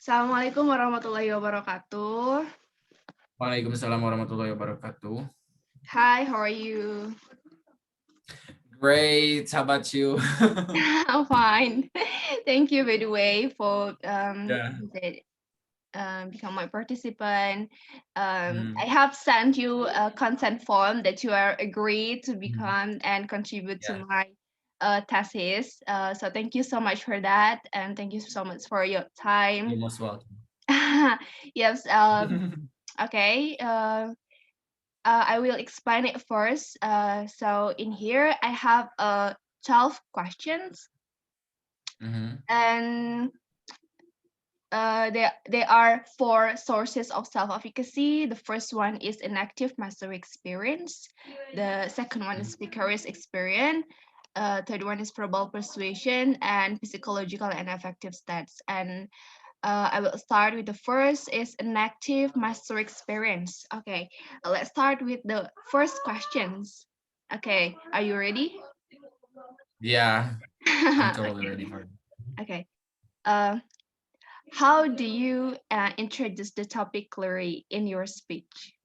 Assalamualaikum warahmatullahi wabarakatuh. Waalaikumsalam warahmatullahi wabarakatuh. Hi, how are you? Great. How about you? I'm fine. Thank you, by the way, for Yeah. become my participant. I Mhm. have sent you a consent form that you are agreed to Mhm. become and contribute to Yeah. my thesis. So thank you so much for that, and thank you so much for your You're time. most welcome. Yes. Okay. I will explain it first. So in here, I have 12 questions, Mhm. and there are four sources of self-efficacy. The first one is inactive mastery experience. The second one is vicarious experience. Third one is verbal persuasion and psychological and affective stats. And I will start with the first is an active master experience. Okay, let's start with the first questions. Okay, are you ready? Yeah, I'm totally Okay, ready for it. okay. Uh, how do you introduce the topic clearly in your speech?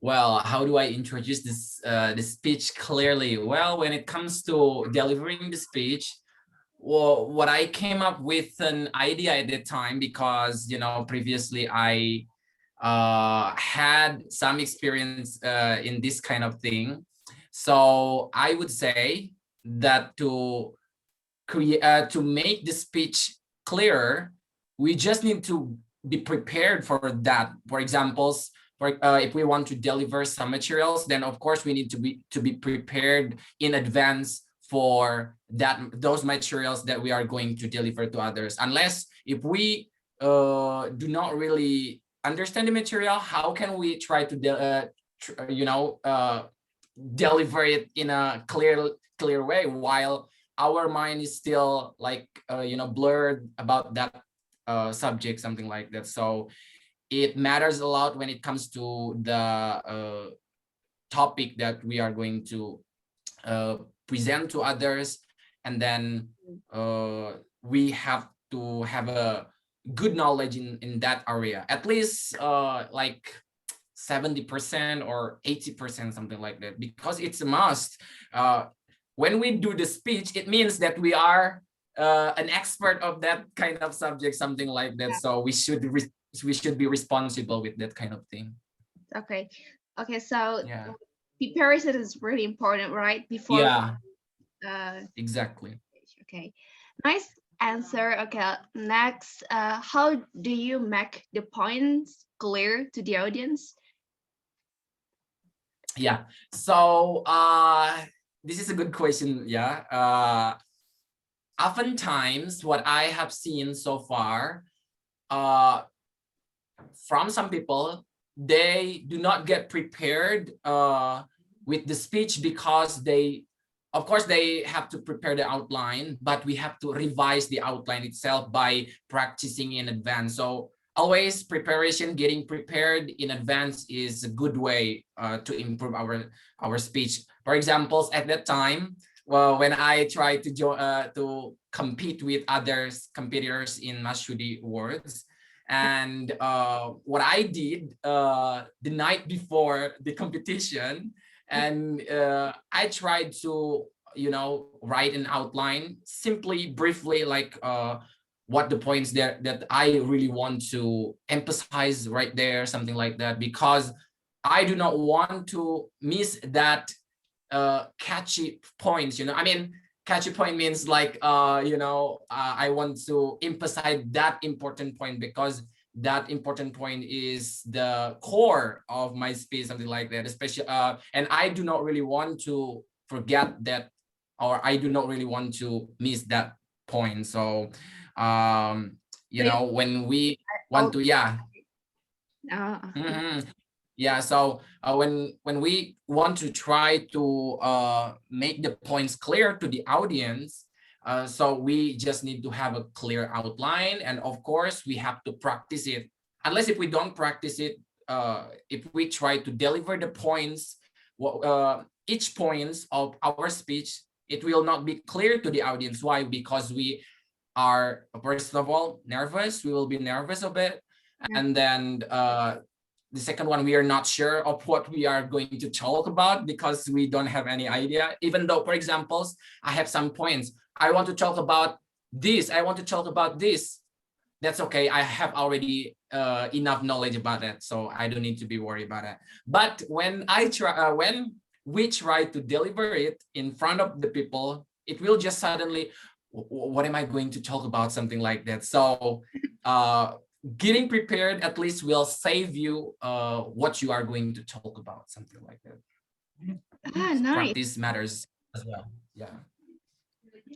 Well, how do I introduce this speech clearly? Well, when it comes to delivering the speech, well, what I came up with an idea at that time because previously I had some experience in this kind of thing. So I would say that to make the speech clearer, we just need to be prepared for that. For examples, if we want to deliver some materials, then of course we need to be prepared in advance for those materials that we are going to deliver to others. Unless if we do not really understand the material, how can we try to deliver it in a clear way while our mind is still like blurred about that subject, something like that. So it matters a lot when it comes to the topic that we are going to uh, present to others, and then we have to have a good knowledge in that area, at least like 70% or 80%, something like that, because it's a must. When we do the speech, it means that we are an expert of that kind of subject, something like that. So we should be responsible with that kind of thing. Okay, okay. So Yeah. preparation is really important, right? Before. Yeah, Uh, exactly. okay, nice answer. Okay, next. How do you make the points clear to the audience? Yeah. So this is a good question. Yeah. Oftentimes, what I have seen so far, uh, from some people, they do not get prepared with the speech because of course, they have to prepare the outline, but we have to revise the outline itself by practicing in advance. So always preparation, getting prepared in advance is a good way to improve our speech. For examples, at that time, well, when I tried to compete with others competitors in Masudi Awards, and what I did the night before the competition, and I tried to write an outline simply, briefly, like what the points that I really want to emphasize right there, something like that, because I do not want to miss that catchy points. I mean, catchy point means like I want to emphasize that important point, because that important point is the core of my speech, something like that, especially and I do not really want to forget that, or I do not really want to miss that point. So So you when we want all. to, yeah. Yeah. Mhm. Yeah, so when we want to try to make the points clear to the audience, so we just need to have a clear outline, and of course we have to practice it. Unless if we don't practice it, if we try to deliver the points, each points of our speech, it will not be clear to the audience. Why? Because we are, first of all, nervous. We will be nervous a bit. Yeah. And then the second one, we are not sure of what we are going to talk about because we don't have any idea. Even though, for examples, I have some points. I want to talk about this. I want to talk about this. That's okay. I have already enough knowledge about it, so I don't need to be worried about it. But when we try to deliver it in front of the people, it will just suddenly, what am I going to talk about? Something like that. So getting prepared at least will save you what you are going to talk about, something like that. Ah, nice. Practice matters as well. Yeah.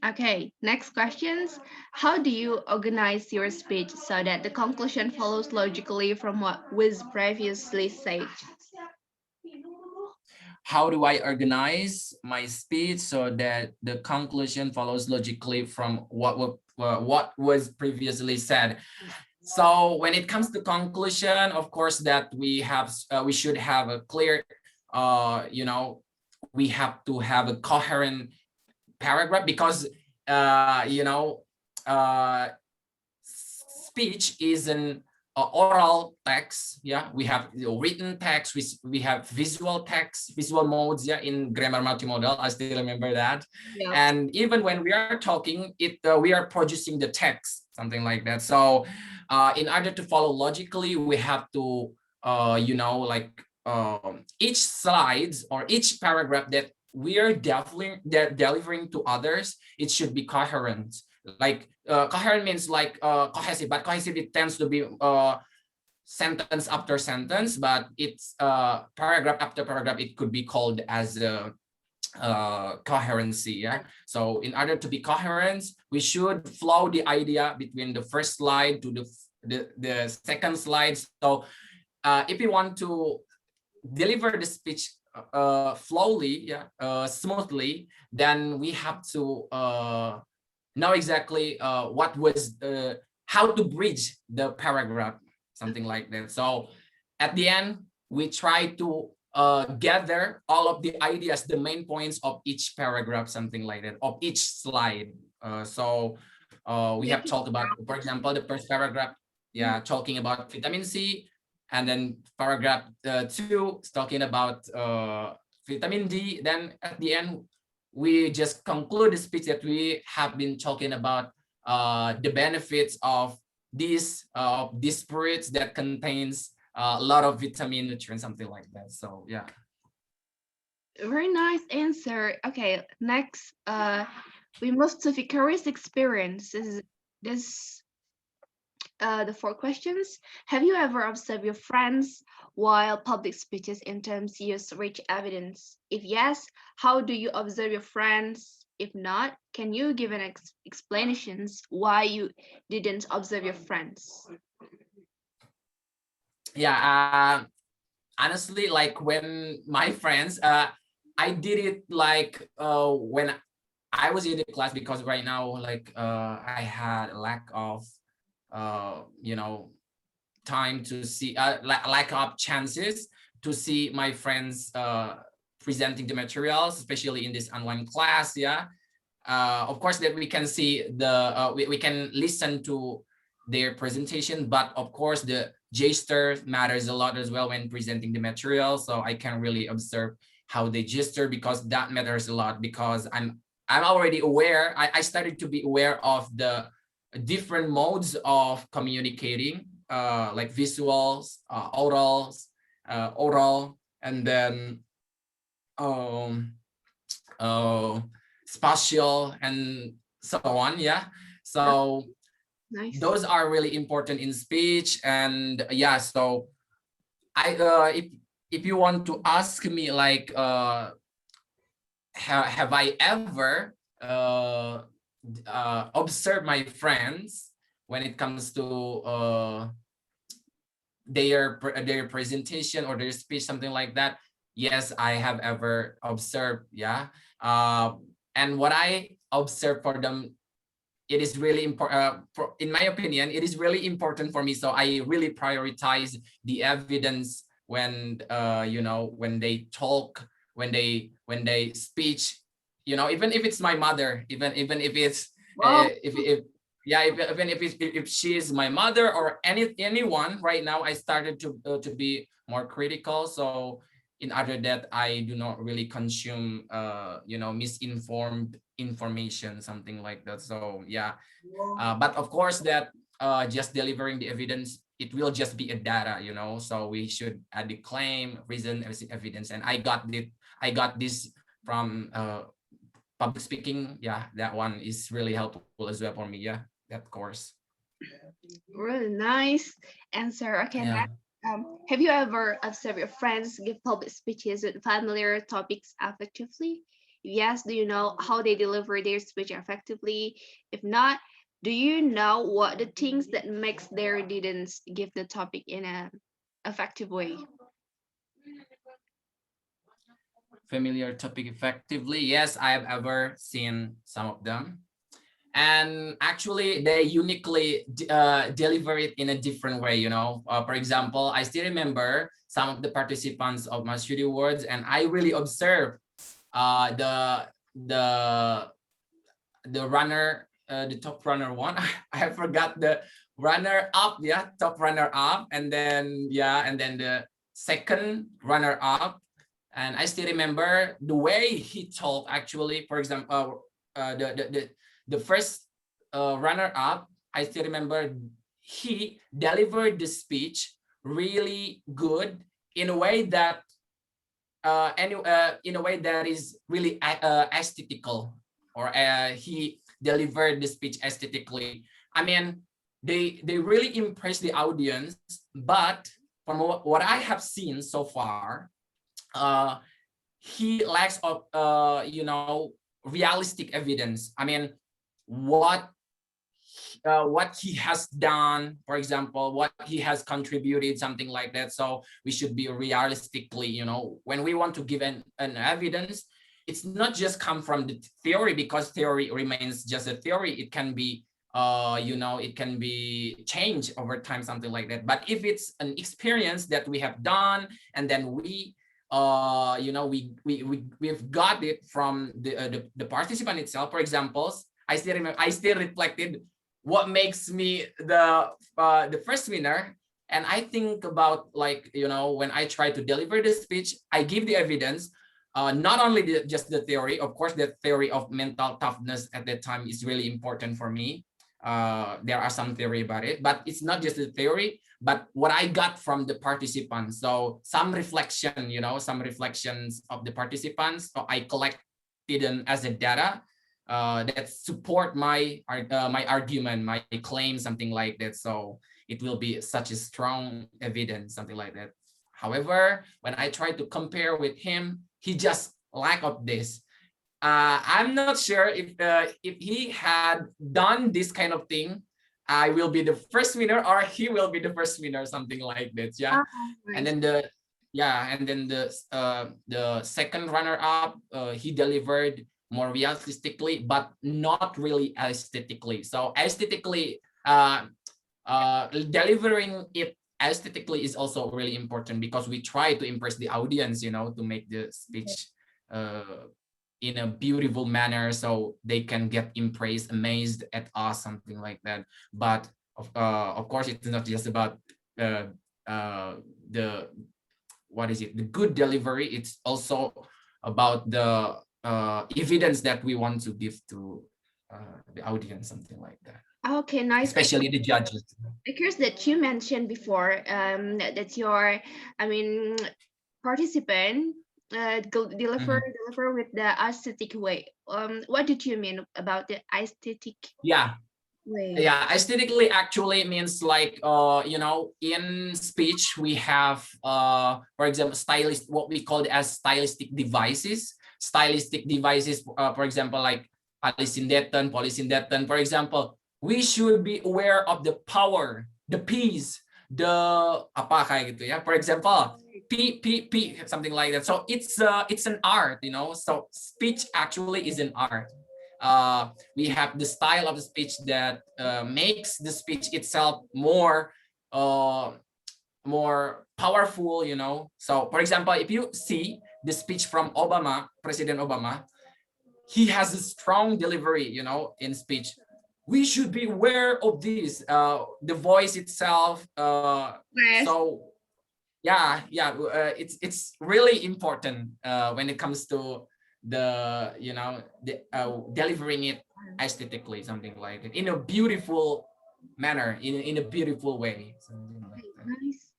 Okay, next questions. How do you organize your speech so that the conclusion follows logically from what was previously said? How do I organize my speech so that the conclusion follows logically from what was previously said? So when it comes to conclusion, of course, that we should have a clear, you know, we have to have a coherent paragraph because you know, speech is an oral text. Yeah, we have written text, we have visual text, visual modes. Yeah, in grammar multimodal, I still remember that. Yep. And even when we are talking, we are producing the text, something like that. So in order to follow logically, we have to you know, like each slides or each paragraph that we are delivering to others, it should be coherent. Like coherent means like cohesive, but cohesive, it tends to be sentence after sentence, but it's paragraph after paragraph, it could be called as a coherency. Yeah, so in order to be coherent, we should flow the idea between the first slide to the second slide. So if we want to deliver the speech flowly, yeah, smoothly, then we have to know exactly what was how to bridge the paragraph, something like that. So at the end, we try to gather all of the ideas, the main points of each paragraph, something like that, of each slide. So we have talked about, for example, the first paragraph, yeah, talking about vitamin C, and then paragraph 2 is talking about vitamin D. Then at the end, we just conclude the speech that we have been talking about the benefits of these fruits that contains a lot of vitamin nutrients, something like that. So yeah. Very nice answer. Okay, next, we move to vicarious experience. This the 4 questions. Have you ever observed your friends while public speeches in terms use rich evidence? If yes, how do you observe your friends? If not, can you give an explanations why you didn't observe your friends? Yeah, honestly, like when my friends, I did it like when I was in the class, because right now, like I had a lack of you know, time to see, lack of chances to see my friends presenting the materials, especially in this online class. Yeah, of course that we can see we can listen to their presentation, but of course the gesture matters a lot as well when presenting the material. So I can really observe how they gesture, because that matters a lot, because I'm already aware. I started to be aware of the different modes of communicating, like visuals, oral, and then um, uh, spatial, and so on. Yeah, so Nice. those are really important in speech. And yeah, so I if you want to ask me, like have I ever observed my friends when it comes to their presentation or their speech, something like that? Yes, I have ever observed. Yeah, and what I observe for them, it is really important. In my opinion, it is really important for me. So I really prioritize the evidence when you know, when they talk, when they speech. You know, even if it's my mother, even if it's Wow. if yeah, even if she's my mother or anyone right now, I started to be more critical. So in other that I do not really consume misinformed information, something like that. So yeah, but of course that just delivering the evidence, it will just be a data, so we should add the claim, reason, evidence. And I got this from public speaking. Yeah, that one is really helpful as well for me. Yeah, that course. Really nice answer. Okay, Yeah. next. Have you ever observed your friends give public speeches with familiar topics effectively? If yes, do you know how they deliver their speech effectively? If not, do you know what the things that makes their didn't give the topic in a effective way? Familiar topic effectively. Yes, I have ever seen some of them. And actually they uniquely deliver it in a different way. For example, I still remember some of the participants of my studio words, and I really observed uh, the the the runner, the top runner one. I forgot the runner up. Yeah, top runner up, and then the second runner up. And I still remember the way he told. Actually, for example, the first runner up, I still remember he delivered the speech really good in a way that in a way that is really aesthetical, or he delivered the speech aesthetically. I mean, they really impressed the audience, but from what I have seen so far, uh, he lacks of realistic evidence. I mean, what what he has done, for example, what he has contributed, something like that. So we should be realistically, when we want to give an evidence, it's not just come from the theory, because theory remains just a theory. It can be it can be changed over time, something like that. But if it's an experience that we have done, and then we've got it from the participant itself. For example, I still remember, I still reflected what makes me the first winner. And I think about, like, when I try to deliver the speech, I give the evidence, not only just the theory. Of course, the theory of mental toughness at that time is really important for me. There are some theory about it, but it's not just the theory, but what I got from the participants. So some reflection, some reflections of the participants. So I collected them as a data that support my argument, my claim, something like that. So it will be such a strong evidence, something like that. However, when I try to compare with him, he just lack of this. I'm not sure if he had done this kind of thing, I will be the first winner, or he will be the first winner, something like that. Yeah. Ah, And nice. then the second runner up, he delivered more realistically, but not really aesthetically. So aesthetically, delivering it aesthetically is also really important, because we try to impress the audience, to make the speech uh, in a beautiful manner, so they can get impressed, amazed at us, something like that. But of course, it's not just about uh, the what is it, the good delivery. It's also about the evidence that we want to give to the audience, something like that, Okay, nice. especially the judges. Because that you mentioned before, that your, I mean, participant Mhm. deliver with the aesthetic way. What did you mean about the aesthetic Yeah, way? yeah, aesthetically actually means, like, in speech we have, for example, stylist, what we call as stylistic devices, for example, like polysyndeton. For example, we should be aware of the power, the peace, the apa kayak gitu ya. For example, p, something like that. So it's an art, so speech actually is an art. We have the style of the speech that makes the speech itself uh, more powerful. So for example, if you see the speech from President Obama, he has a strong delivery, in speech. we should be aware of this, the voice itself. Yes. So yeah, it's really important when it comes to the, you know, the delivering it aesthetically, something like that, in a beautiful manner, in a beautiful way, something like Okay, that. nice.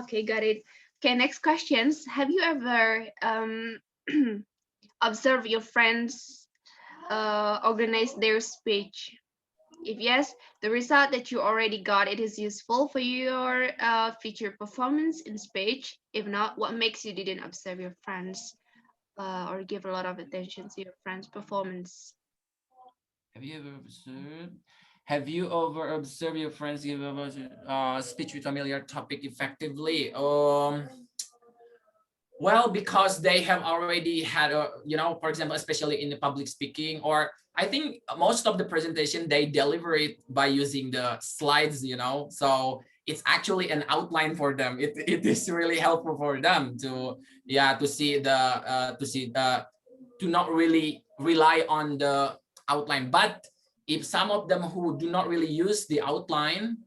Okay, got it. Okay, next questions. Have you ever observed your friends organize their speech? If yes, the result that you already got, it is useful for your future performance in speech. If not, what makes you didn't observe your friends or give a lot of attention to your friends' performance? Have you ever observed? Have you ever observed your friends give about speech with familiar topic effectively? Well, because they have already had a, you know, for example, especially in the public speaking, or I think most of the presentation they deliver it by using the slides, you know, so it's actually an outline for them. It is really helpful for them to, yeah, to see the to not really rely on the outline. But if some of them who do not really use the outline,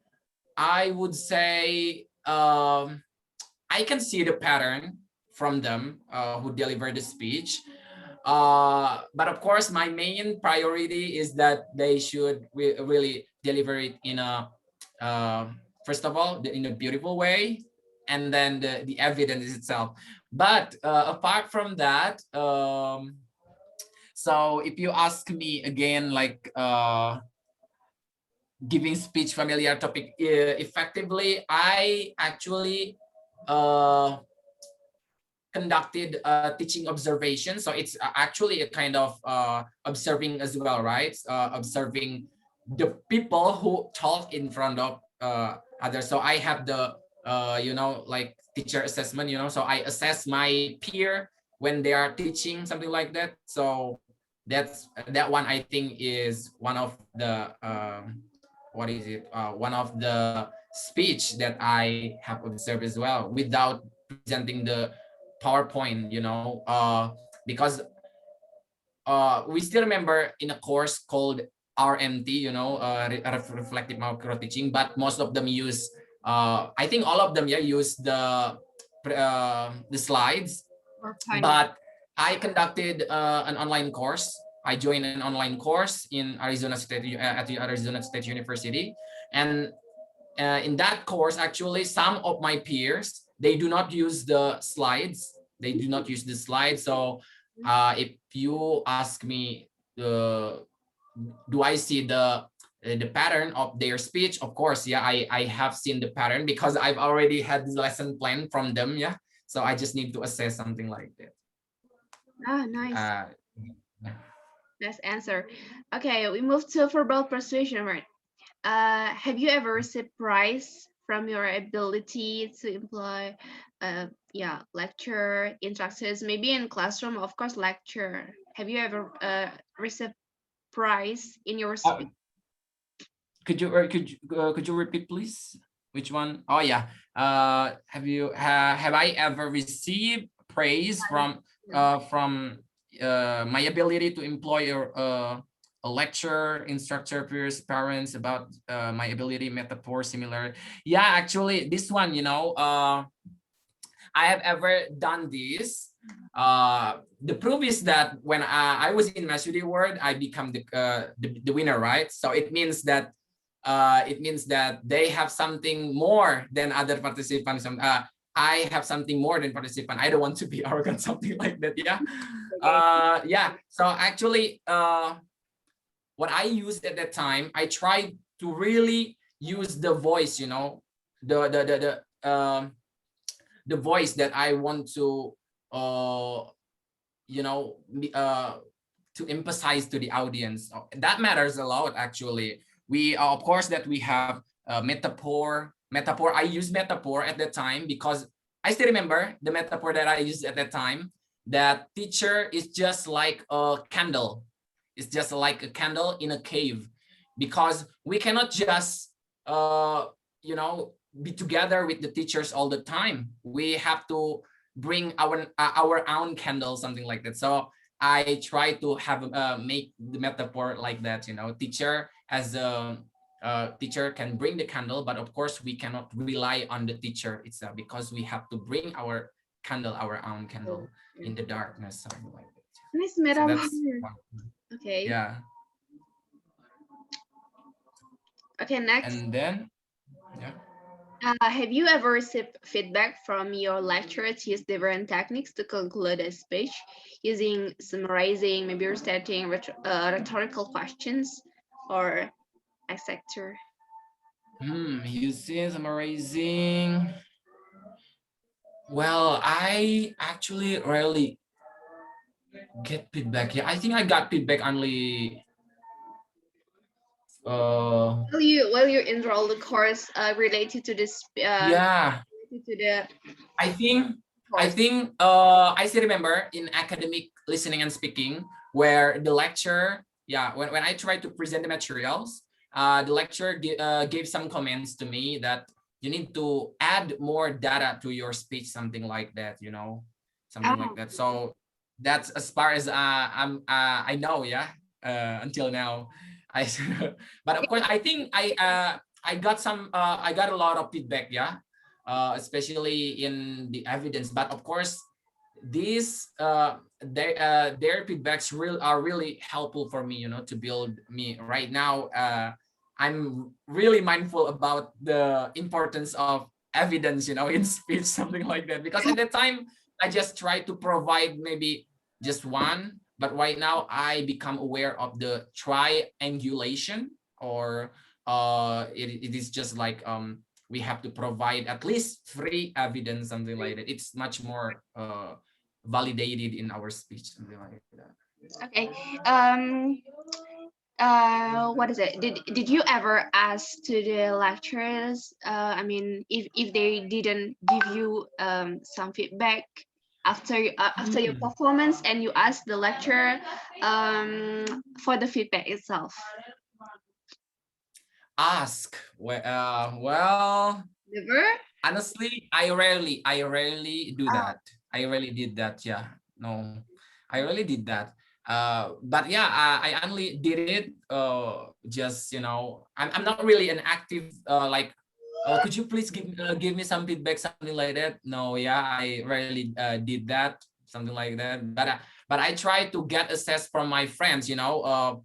I would say I can see the pattern from them who deliver the speech. But of course, my main priority is that they should really deliver it in a, uh, first of all, in a beautiful way, and then the evidence itself. But apart from that, so if you ask me again, like giving speech familiar topic effectively, I actually uh, conducted teaching observation. So it's actually a kind of observing as well, right? Observing the people who talk in front of others. So I have the, you know, like teacher assessment, you know, so I assess my peer when they are teaching, something like that. So that one I think is one of the, what is it? One of the speech that I have observed as well, without presenting the PowerPoint, you know, because we still remember in a course called RMT, you know, reflective micro teaching, but most of them use, I think all of them, yeah, use the slides. PowerPoint. But I conducted an online course. I joined an online course in Arizona State at the Arizona State University, and in that course, actually, some of my peers, they do not use the slides. They do not use the slides. So if you ask me, uh, do I see the pattern of their speech? Of course, yeah, I have seen the pattern because I've already had the lesson plan from them. Yeah, so I just need to assess something like that. Ah, nice. Uh, Nice answer. Okay, we move to verbal persuasion, right? Have you ever received praise from your ability to employ, yeah, lecture instructors, maybe in classroom, of course, lecture. Have you ever received prize in your uh, speech? could you repeat, please? Which one? Oh yeah. Have I ever received praise from my ability to employ a lecturer, instructor, peers, parents about my ability, metaphor, similar? Yeah, actually, this one, you know, I have ever done this. The proof is that when I was in Masudi World, I become the winner, right? So it means that they have something more than other participants. I have something more than participant. I don't want to be arrogant, something like that. Yeah. Okay. Yeah. So actually, what I used at that time, I tried to really use the voice, you know, the voice that I want to, you know, to emphasize to the audience. That matters a lot, actually. We, of course, that we have metaphor. I use metaphor at that time because I still remember the metaphor that I used at that time. That teacher is just like a candle. It's just like a candle in a cave, because we cannot just, you know, be together with the teachers all the time. We have to bring our own candle, something like that. So I try to have make the metaphor like that, you know, teacher as a teacher can bring the candle, but of course we cannot rely on the teacher itself because we have to bring our candle, our own Oh, candle yeah. in the darkness, something like that. Nice So metaphor. that's one. Okay. Yeah. Okay, next. And then, yeah. Have you ever received feedback from your lecturers use different techniques to conclude a speech using summarizing, maybe restating rhetorical questions or etc.? You see, summarizing. Well, I actually rarely get feedback. Yeah, I think I got feedback only Will you enroll the course related to this yeah, related to the I think course? I still remember in academic listening and speaking where the lecturer, yeah, when I tried to present the materials, the lecturer gave some comments to me that you need to add more data to your speech, something like that, you know, something like Oh, that. So that's as far as I know, yeah, until now. I but of course I got some I got a lot of feedback, yeah, especially in the evidence. But of course, these their feedbacks are really helpful for me, you know, to build me right now. I'm really mindful about the importance of evidence, you know, in speech, something like that. Because at that time, I just try to provide maybe just one, but right now I become aware of the triangulation, or it is just like we have to provide at least 3 evidence, something like that. It's much more validated in our speech, something like that. okay. What is it? Did you ever ask to the lecturers? I mean, if they didn't give you some feedback after your Hmm. performance, and you ask the lecturer for the feedback itself. Ask well, Never. honestly, I rarely do Oh, that. I rarely did that. Yeah, no, I really did that. But yeah, I only did it. Just, you know, I'm not really an active like. Could you please give me some feedback, something like that? No, yeah, I rarely did that, something like that. But I try to get assessed from my friends. You know,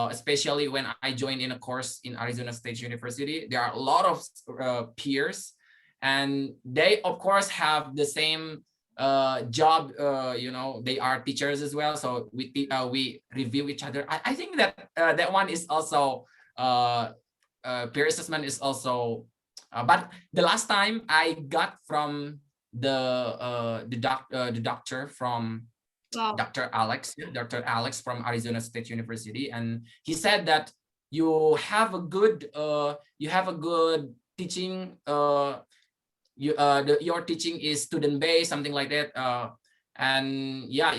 especially when I joined in a course in Arizona State University. There are a lot of peers, and they of course have the same job. You know, they are teachers as well, so we review each other. I think that that one is also peer assessment is also. But the last time I got from the doctor from wow. Dr. Alex from Arizona State University, and he said that you have a good teaching. Your teaching is student based, something like that. And yeah,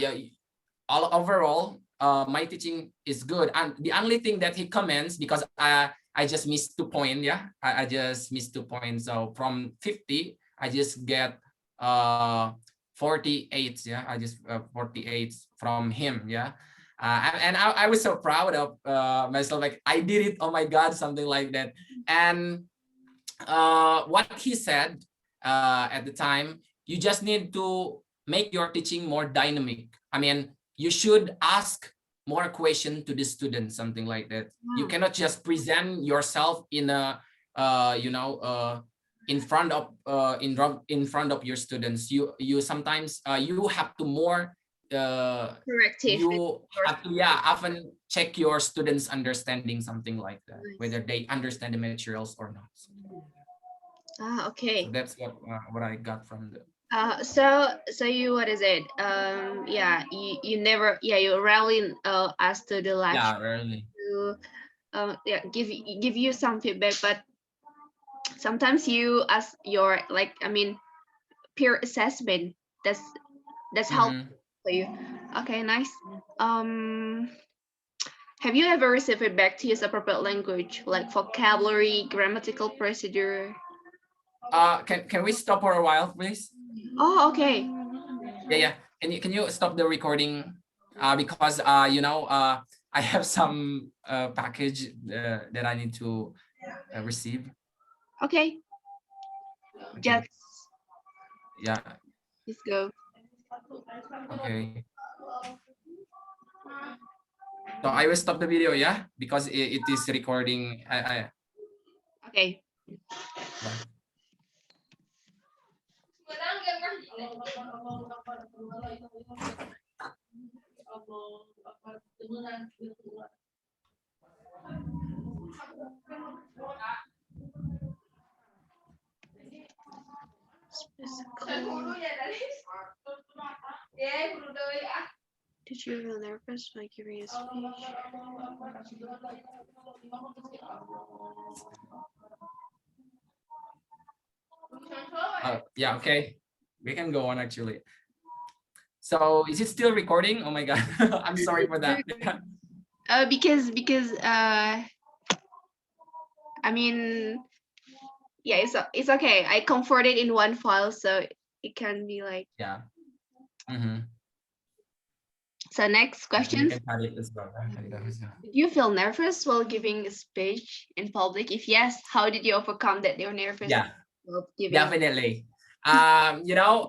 all overall, my teaching is good. And the only thing that he comments, because I just missed 2 points. Yeah, I just missed 2 points. So from 50, I just get 48. Yeah, I just 48 from him. Yeah. And I was so proud of myself. Like I did it. Oh my God, something like that. And what he said at the time, you just need to make your teaching more dynamic. I mean, you should ask more question to the students, something like that. You Wow. cannot just present yourself in a in front of in front of your students. You sometimes you have to more Corrective. you have to, yeah, often check your students understanding, something like that, Nice. whether they understand the materials or not. Ah, So okay. that's what I got from the. So you, what is it? Yeah, you never, yeah, you rarely ask to the lecturer Yeah, really. to yeah, give you some feedback, but sometimes you ask your, like, I mean, peer assessment. That's that's helpful Mm-hmm. for you. Okay, nice. Have you ever received feedback to use appropriate language, like vocabulary, grammatical procedure? Can we stop for a while, please? Oh, okay. Yeah, yeah. Can you stop the recording? because you know, I have some package that I need to receive. Okay, Okay. just Yeah. let's go. Okay. So I will stop the video, yeah, because it is recording. Okay. Yeah. Did you feel nervous by giving a speech? Yeah. Okay. We can go on actually. So is it still recording? Oh my God. I'm sorry for that. Because I mean, yeah, it's okay. I converted in one file, so it can be like. Yeah. Mm-hmm. So next Yeah, you question. can cut it as well. Did you feel nervous while giving a speech in public? If yes, how did you overcome that you're nervous Yeah, while giving? definitely. You know,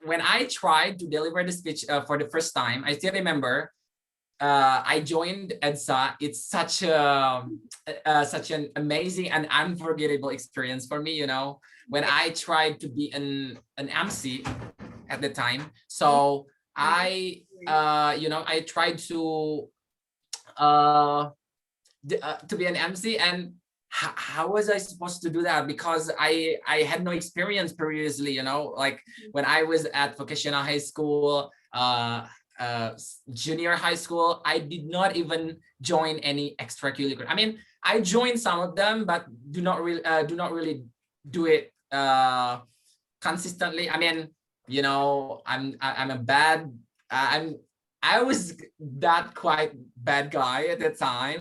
when I tried to deliver the speech for the first time, I still remember I joined EDSA. It's such an amazing and unforgettable experience for me. You know, when I tried to be an MC at the time. So I you know, I tried uh, to be an MC, and how was I supposed to do that? Because I had no experience previously. You know, like when I was at vocational high school, junior high school, I did not even join any extracurricular. I mean, I joined some of them, but do not really do it consistently. I mean, you know, I'm a bad I was that quite bad guy at the time.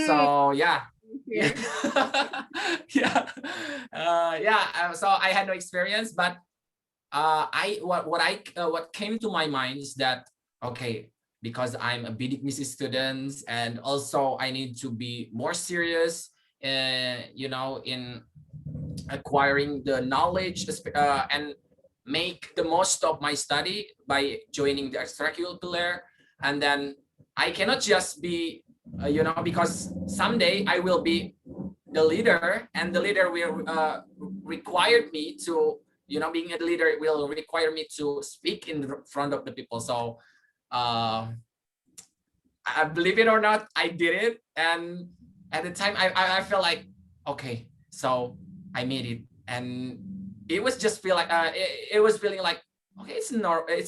So yeah. Yeah. Yeah. Yeah. So I had no experience, but what came to my mind is that, okay, because I'm a BDic student, and also I need to be more serious, you know, in acquiring the knowledge and make the most of my study by joining the extracurricular. And then I cannot just be you know, because someday I will be the leader, and the leader will require me to, you know, being a leader will require me to speak in front of the people. So uh, believe it or not, I did it. And at the time I felt like, okay, so I made it. And it was just feel like it was feeling like, okay, it's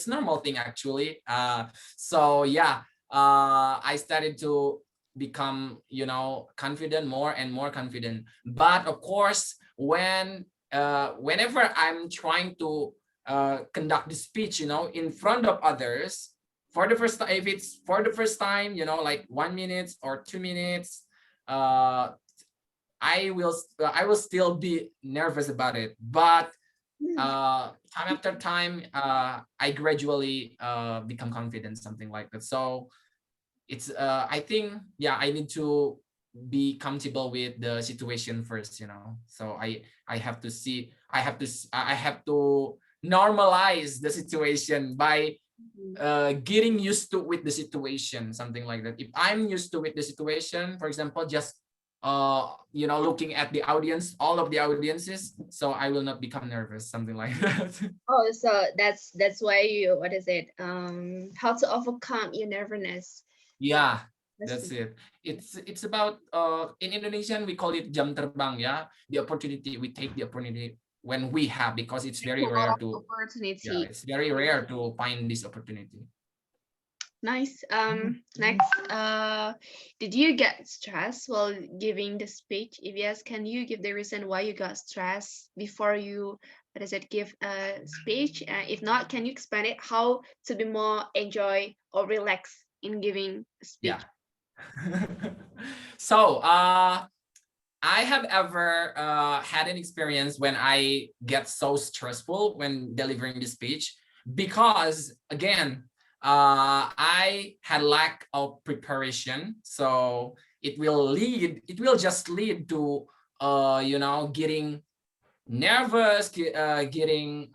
normal thing actually. So yeah, I started to become, you know, confident, more and more confident. But of course, whenever I'm trying to conduct the speech, you know, in front of others, for the first time, if it's for the first time, you know, like 1 minute or 2 minutes, uh I will still be nervous about it. But time after time, I gradually become confident, something like that. So it's I think, yeah, I need to be comfortable with the situation first, you know. So I have to see, I have to normalize the situation by getting used to with the situation, something like that. If I'm used to with the situation, for example, just you know, looking at the audience, all of the audiences, so I will not become nervous, something like that. Oh, so that's why you, what is it? How to overcome your nervousness. Yeah, That's that's it. It's about in Indonesian we call it jam terbang, yeah, the opportunity. We take the opportunity when we have, because it's very a lot rare of to, yeah, opportunity. it's very rare to find this opportunity. Nice. Next, did you get stressed while giving the speech? If yes, can you give the reason why you got stressed before you, what is it, give a speech? If not, can you explain it how to be more enjoy or relax in giving a speech? Yeah. So I have ever had an experience when I get so stressful when delivering the speech, because again, I had lack of preparation, so it will just lead to you know, getting nervous, getting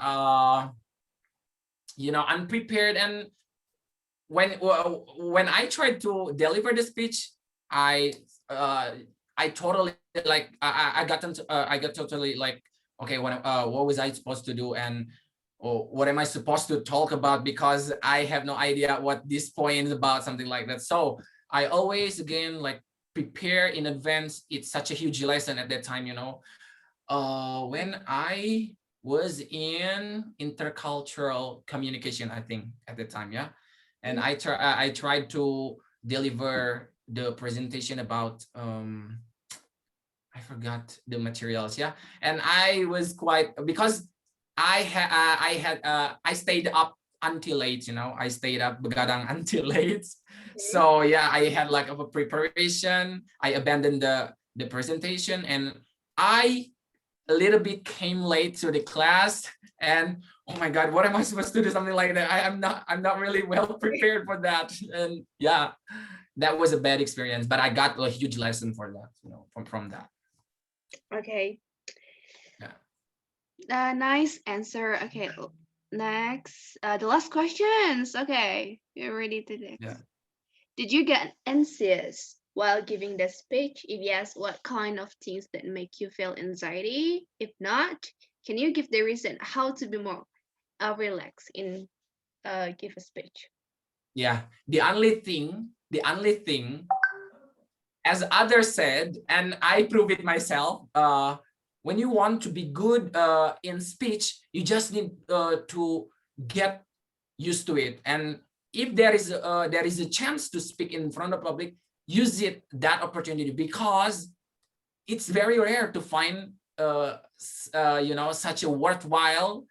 you know, unprepared. And when I tried to deliver the speech, I uh I totally like I got totally like, okay, what was I supposed to do, and what am I supposed to talk about, because I have no idea what this point is about, something like that. So I always again like prepare in advance. It's such a huge lesson at that time, you know. When I was in intercultural communication, I think at the time, yeah, and I tried to deliver the presentation about I forgot the materials, yeah, and I was quite, because I stayed up until late, you know, I stayed up begadang until late. Okay. So yeah, I had like a preparation. I abandoned the presentation, and I a little bit came late to the class, and oh my god, what am I supposed to do, something like that. I'm not really well prepared for that. And yeah, that was a bad experience, but I got a huge lesson for that, you know, from that. Okay. Yeah. Nice answer. Okay. Next, the last questions. Okay, you're ready to Yeah. next. Did you get anxious while giving the speech? If yes, what kind of things that make you feel anxiety? If not, can you give the reason how to be more relaxed in give a speech? Yeah, the only thing, as others said, and I prove it myself, when you want to be good in speech, you just need to get used to it. And if there is a chance to speak in front of public, use it, that opportunity, because it's very rare to find you know, such a worthwhile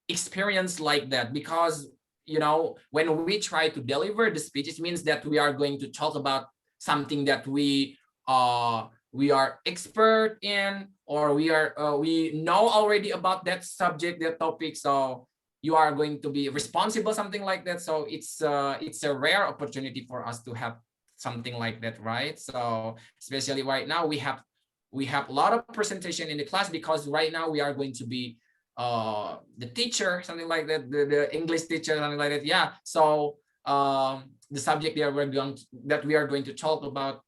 experience like that. Because you know, when we try to deliver the speech, it means that we are going to talk about something that we are expert in, or we know already about that subject, that topic. So you are going to be responsible, something like that. So it's a rare opportunity for us to have something like that, right? So especially right now, we have a lot of presentation in the class, because right now we are going to be the teacher, something like that, the English teacher, something like that. Yeah. So the subject that we are going to talk about,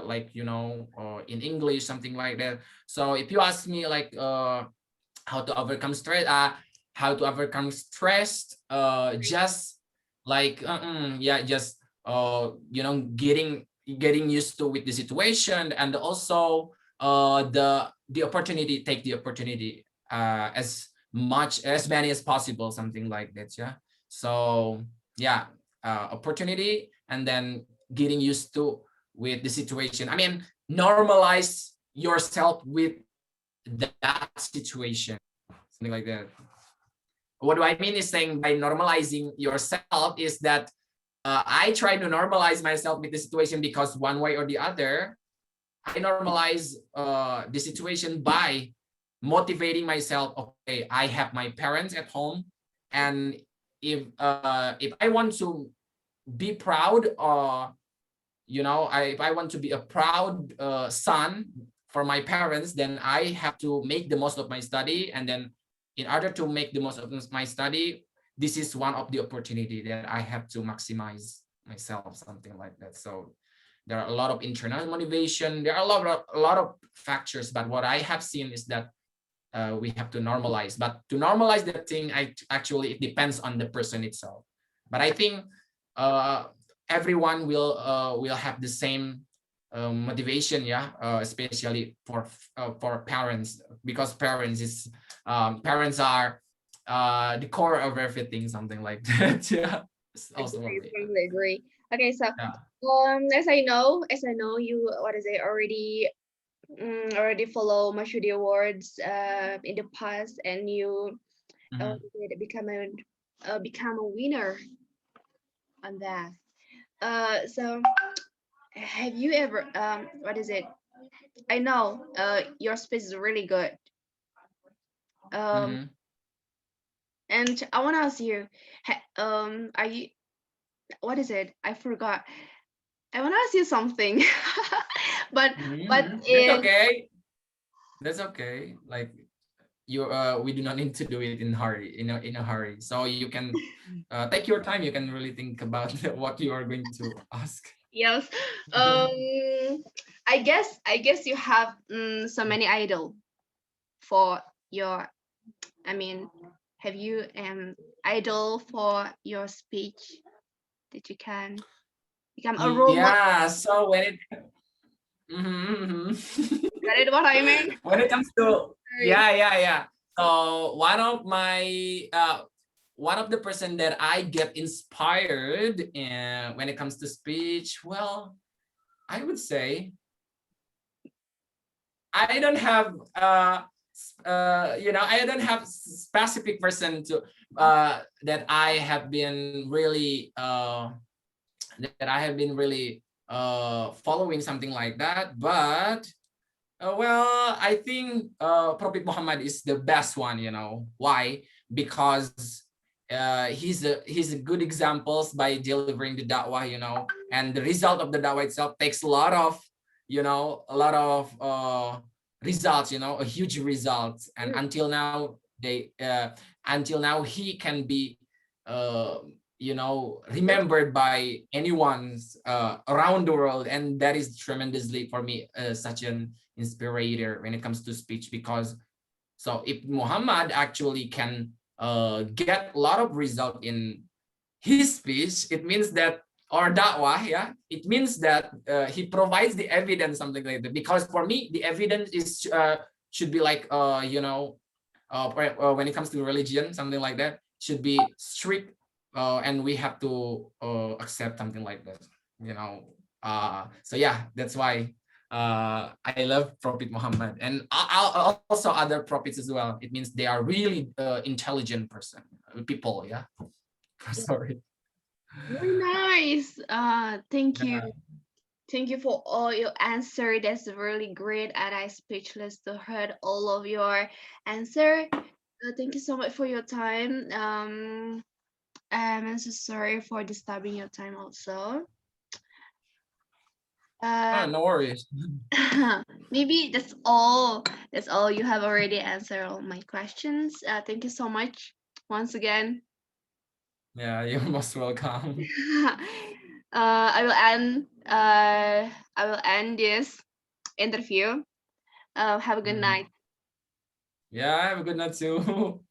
like, you know, in English, something like that. So if you ask me like how to overcome stress, just like yeah, just you know, getting used to with the situation, and also the opportunity, take the opportunity as much as many as possible, something like that. Yeah. So yeah, opportunity, and then getting used to with the situation. I mean, normalize yourself with that situation, something like that. What do I mean is saying by normalizing yourself is that I try to normalize myself with the situation, because one way or the other, I normalize the situation by motivating myself. Okay, I have my parents at home, and if I want to be proud, you know, if I want to be a proud son for my parents, then I have to make the most of my study. And then in order to make the most of my study, this is one of the opportunity that I have to maximize myself, something like that. So there are a lot of internal motivation. There are a lot of factors, but what I have seen is that we have to normalize. But to normalize that thing, actually it depends on the person itself. But I think uh, everyone will have the same motivation, yeah, especially for parents, because parents are the core of everything, something like that. Yeah, it's also for Agree, me. totally agree. Okay, so Yeah. as I know, you what is it already already follow Mashudi Awards in the past, and you Mhm. did become a winner on that. So have you ever what is it? I know your speech is really good. Um, Mhm. and I want to ask you, are you? what is it? I forgot. I want to ask you something, but That's in okay. That's okay. Like you, we do not need to do it in hurry, in a hurry. So you can take your time. You can really think about what you are going to ask. yes, I guess you have so many idol for your. I mean, have you idol for your speech that you can become a role model? Yeah. So when it Mhm, That is what I mean. when it comes to Sorry. yeah. So one of the person that I get inspired when it comes to speech, well, I would say I don't have I don't have specific person to that I have been really following something like that, but well, I think Prophet Muhammad is the best one. You know why? Because he's a good examples by delivering the da'wah. And the result of the da'wah itself takes a lot of results. A huge results, and until now he can be uh, remembered by anyone's around the world, and that is tremendously for me such an inspirator when it comes to speech. Because so if Muhammad actually can get a lot of result in his speech, it means that, or da'wah, yeah, it means that he provides the evidence, something like that. Because for me the evidence is should be like when it comes to religion, something like that should be strict, and we have to accept something like that. So yeah, that's why I love Prophet Muhammad, and also other prophets as well. It means they are really intelligent people. Yeah. Sorry. Very nice. Thank you. Yeah. Thank you for all your answer. That's really great, and I speechless to heard all of your answer. Thank you so much for your time. I'm so sorry for disturbing your time also. Oh, Uh, no worries. maybe that's all. That's all. You have already answered all my questions. Thank you so much once again. Yeah, you're most welcome. I will end. I will end this interview. Have a good Mhm. night. Yeah, have a good night too.